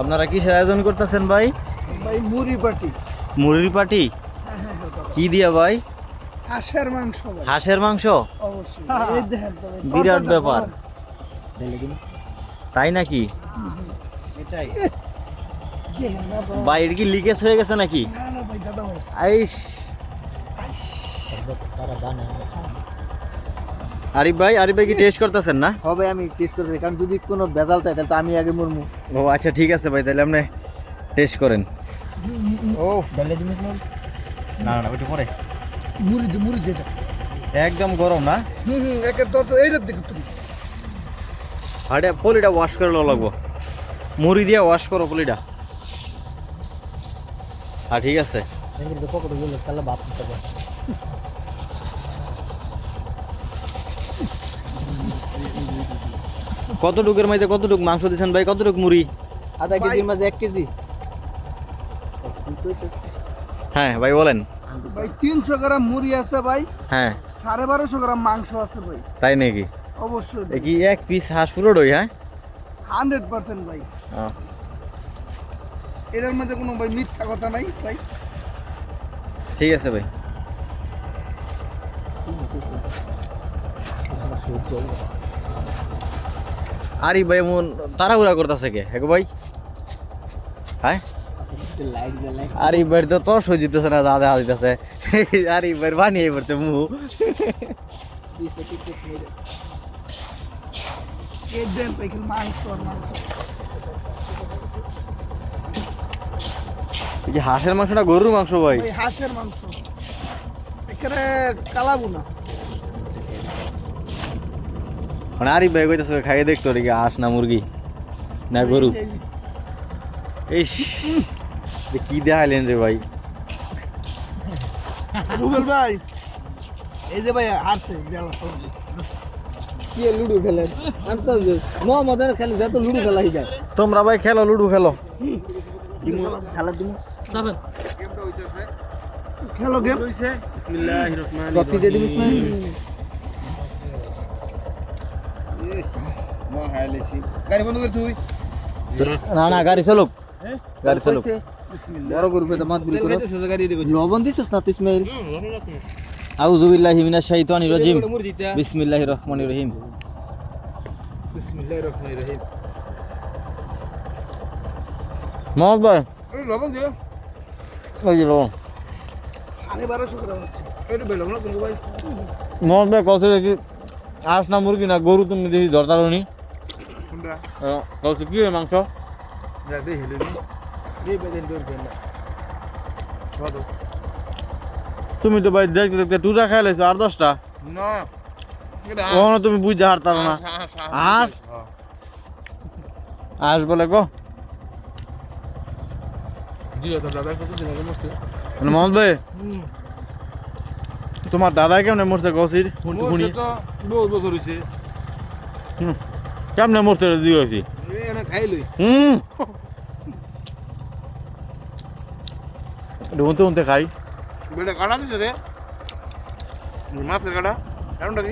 আপনারা কিসের আয়োজন করতেছেন ভাই? ভাই মুড়ি পাটি। মুরগির পাটি? কি দিয়া ভাই? হাঁসের মাংস ভাই। হাঁসের মাংস? অবশ্যই। এই দেখেন তো ভাই, বিরাট তরতাজা ব্যাপার। গরম। তাই নাকি? এটাই। দেখেন না ভাই। ভাই এটা কি লিকেজ হয়ে গেছে নাকি? না না ভাই, দাদা ভাই। আইস আরিফ ভাই কি টেস্ট করতেছেন না? হবে আমি টেস্ট করতে, কারণ যদি কোনো ভেজাল থাকে তাহলে তো আমি আগে মরমু। ও আচ্ছা ঠিক আছে ভাই, তাহলে আপনি টেস্ট করেন। ও ডালে দিমিস না? না না ওইটা পরে মুড়ি যেটা। একদম গরম না? একের তো এইটার দিকে তুমি। আরে পলিটা ওয়াশ করে লওয়া লাগবো, মুড়ি দিয়ে ওয়াশ করো পলিটা। হ্যাঁ ঠিক আছে। এঙ্গেল তো পকেটে গেলে তাহলে ভাত দিতে পারবে। কতটুকের মধ্যে কতটুক মাংস দিয়েছেন ভাই? কতটুক মুড়ি? আধা কেজির মাঝে 1 কেজি। হ্যাঁ ভাই বলেন। ভাই 300 গ্রাম মুড়ি আছে ভাই, হ্যাঁ 1250 গ্রাম মাংস আছে ভাই। তাই নাকি? অবশ্যই এ কি এক পিস হাঁস পুরোটাই? হ্যাঁ 100% ভাই। এটার মধ্যে কোনো ভাই মিথ্যা কথা নাই ভাই। ঠিক আছে ভাই। আরিফ ভাই এমন তাড়াহুড়া করতেছে কে হেগো ভাই? হ্যাঁ লাইট জ্বালাই। আরিফ ভাই তো তোর সহ্য দিতেছে না, দাদা দিতেছে। আরিফ ভাই বানিয়ে পড়তে মুহ। এই দেন ভাই, খালি মাংস আর মাংস। এই যে হাঁসের মাংস না গরুর মাংস ভাই? ভাই হাঁসের মাংস একেবারে কালাবো না। মানে আরিফ ভাই কইতেছে খাইয়ে দেখতো রে হাঁস না মুরগি না গরু। এই কি দেখাইলেন রে ভাই? রুবেল ভাই, এই যে ভাই হাঁটছে দেওয়া সবজি। কি লুডো খেলেন? আনতাম যে মোহাম্মদের খেলে যত লুডো খেলা হয়ে যায়। তোমরা ভাই খেলো, লুডো খেলো। খেলা দিমু। যাবেন খেলো গেম। বিসমিল্লাহির রহমানির কপি দিয়ে দিমিস না? গাড়ি বন্ধ করে তুই। না না গাড়ি চলুক, গাড়ি চলুক। বড় গ্রুপে তো মাত বিল করে লবণ দিছস না তুই ইসমাইল? আউযু বিল্লাহি মিনাশ শাইতানির রাজিম। বিসমিল্লাহির রহমানির রহিম। বিসমিল্লাহির রহমানির রহিম। মোহাম্মদ ভাই লবণ দিও। ওই যে লবণ। 1250 গ্রাম হচ্ছে। এটা বেলম না তুমি ভাই। মোহাম্মদ ভাই কত কি হাঁস না মুরগি না গরু তুমি দেখি ধরতারনি? কোনটা? কত কি মাংস? যা দে হেলিনি। এই বেদেন দূর দেন না। কত? তুমি তো ভাই দেখতে দেখতে টুটা খাইলেছো আর 10টা। না। এটা ওখানে তুমি বুঝতে হারতার না। হাঁস হাঁস বলে গো। জিও তো দাদা কত দিন আগে মরছে। মানে মোহাম্মদ ভাই তোমার দাদা কেমনে মরছে গছির শুনি? তো বহুত বছর হইছে। কেমনে মরছে দিয়েছি? এনা খাইলই। ঢুনতে ঢুনতে খাই। বেটা কাটা দিছে রে। মাছের কাটা। কারণটা কি?